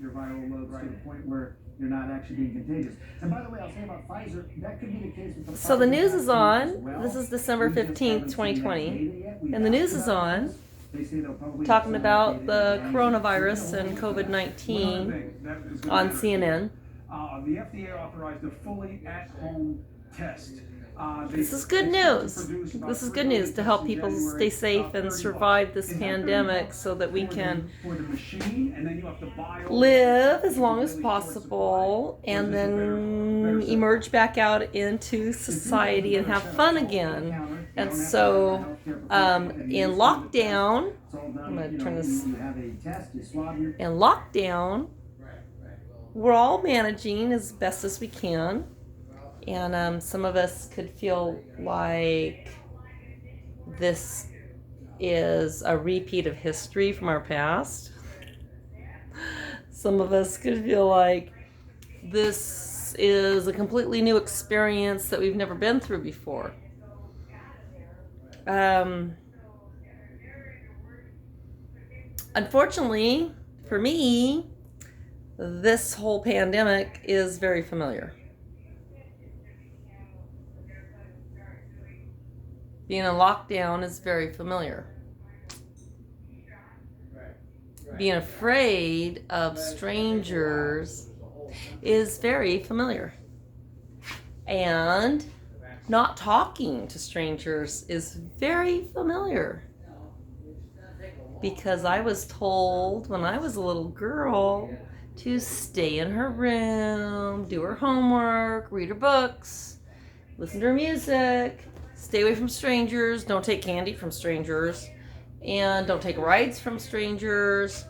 your viral loads to the point where you're not actually being contagious. And by the way, I'll say about Pfizer, that could be the case with the So the Pfizer news is vaccine on. as well. This is December We just 15th, haven't seen that 2020. data yet. We've And the news asked is about on, this. They say they'll probably talking have about some the data coronavirus and COVID-19 on CNN. The FDA authorized a fully at-home test. This is good news. This is good news to help people stay safe and survive this pandemic so that we can live as long as possible and then emerge back out into society and have fun again. And so in lockdown, I'm going to turn this, in lockdown, we're all managing as best as we can. And some of us could feel like this is a repeat of history from our past. Some of us could feel like this is a completely new experience that we've never been through before. Unfortunately, for me, this whole pandemic is very familiar. Being in lockdown is very familiar. Being afraid of strangers is very familiar. And not talking to strangers is very familiar. Because I was told when I was a little girl to stay in her room, do her homework, read her books, listen to her music, stay away from strangers, don't take candy from strangers, and don't take rides from strangers,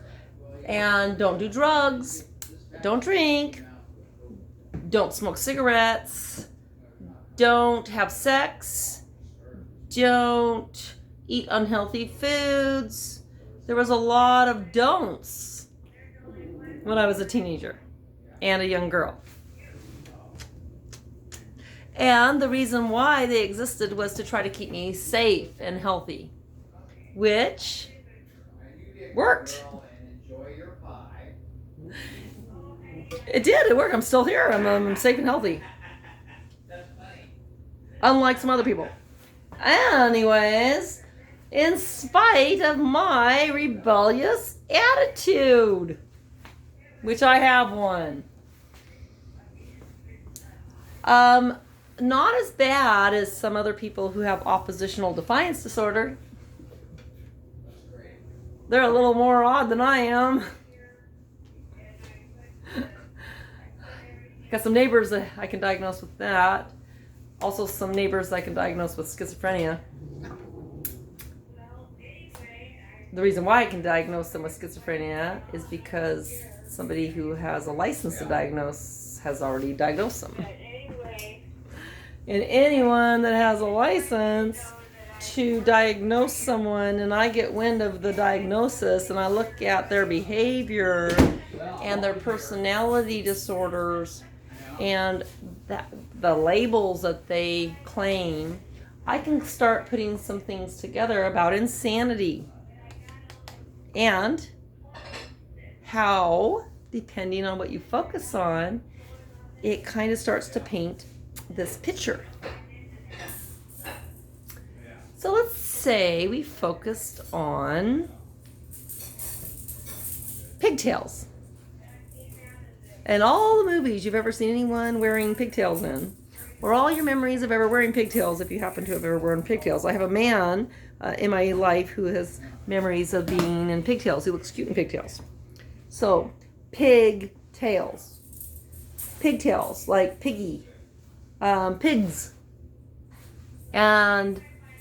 and don't do drugs, don't drink, don't smoke cigarettes, don't have sex, don't eat unhealthy foods. There was a lot of don'ts when I was a teenager and a young girl. And the reason why they existed was to try to keep me safe and healthy, which worked. It did. It worked. I'm still here. I'm safe and healthy. Unlike some other people. Anyways, in spite of my rebellious attitude, which I have one. Not as bad as some other people who have oppositional defiance disorder. They're a little more odd than I am. Got some neighbors that I can diagnose with that. Also some neighbors I can diagnose with schizophrenia. The reason why I can diagnose them with schizophrenia is because somebody who has a license to diagnose has already diagnosed them. And anyone that has a license to diagnose someone, and I get wind of the diagnosis and I look at their behavior and their personality disorders and the labels that they claim, I can start putting some things together about insanity and how, depending on what you focus on, it kind of starts to paint this picture. So let's say we focused on pigtails. And all the movies you've ever seen anyone wearing pigtails in, or all your memories of ever wearing pigtails, if you happen to have ever worn pigtails. I have a man in my life who has memories of being in pigtails. He looks cute in pigtails. So, pigtails. Pigtails, like piggy. Pigs. And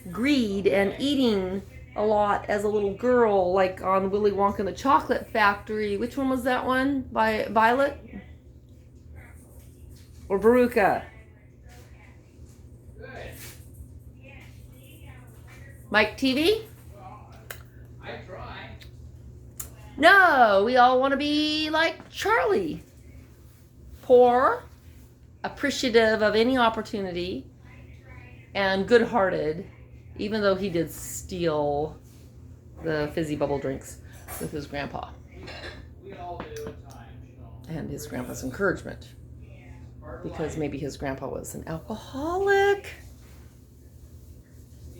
greed and eating a lot as a little girl, like on Willy Wonka and the Chocolate Factory. Which one was that one? By Violet? Or Veruca? Mike TV? I try. No, we all want to be like Charlie. Poor, appreciative of any opportunity, and good-hearted, even though he did steal the fizzy bubble drinks with his grandpa. We all do at times. and his grandpa's encouragement, because maybe his grandpa was an alcoholic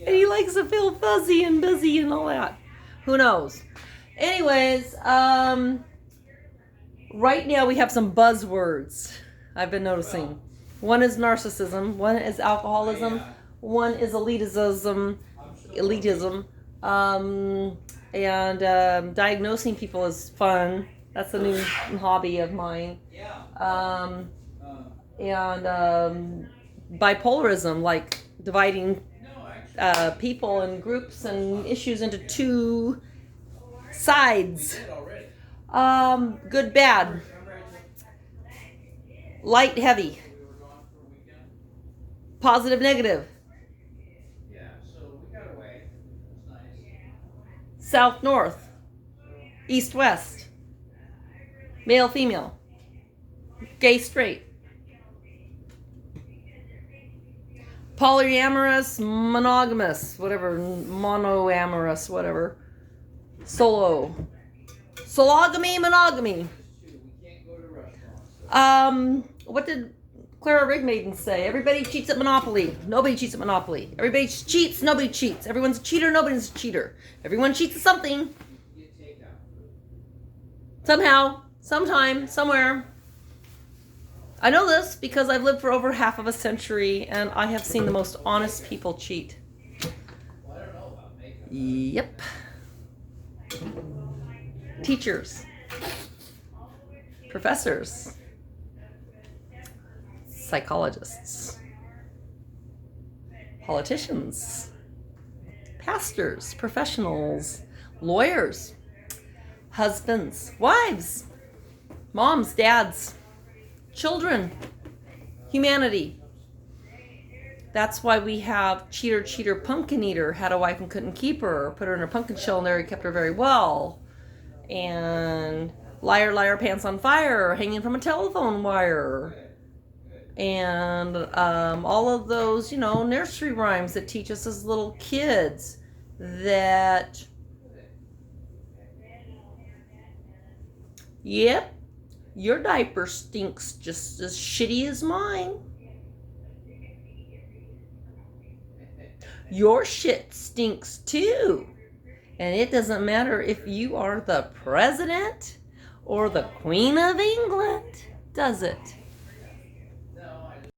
and he likes to feel fuzzy and busy and all that. Who knows? Anyways, right now we have some buzzwords I've been noticing. One is narcissism, one is alcoholism, one is elitism, and diagnosing people is fun. That's a new hobby of mine. And bipolarism, like dividing people and groups and issues into two sides. Good, bad. Light, heavy. Positive, negative. South, north. East, west. Male, female. Gay, straight. Polyamorous, monogamous, whatever, monoamorous, whatever. Solo. Sologamy, monogamy. What did Clara Rigmaiden say? Everybody cheats at Monopoly. Nobody cheats at Monopoly. Everybody cheats, nobody cheats. Everyone's a cheater, nobody's a cheater. Everyone cheats at something. Somehow, sometime, somewhere. I know this because I've lived for over half of a century and I have seen the most honest people cheat. Yep. Teachers. Professors. Psychologists. Politicians. Pastors. Professionals. Lawyers. Husbands. Wives. Moms. Dads. Children, humanity. That's why we have cheater, cheater, pumpkin eater, had a wife and couldn't keep her, or put her in a pumpkin shell and there he kept her very well. And liar, liar, pants on fire, hanging from a telephone wire. And all of those, nursery rhymes that teach us as little kids that, yep, your diaper stinks just as shitty as mine. Your shit stinks too. And it doesn't matter if you are the president or the Queen of England, does it?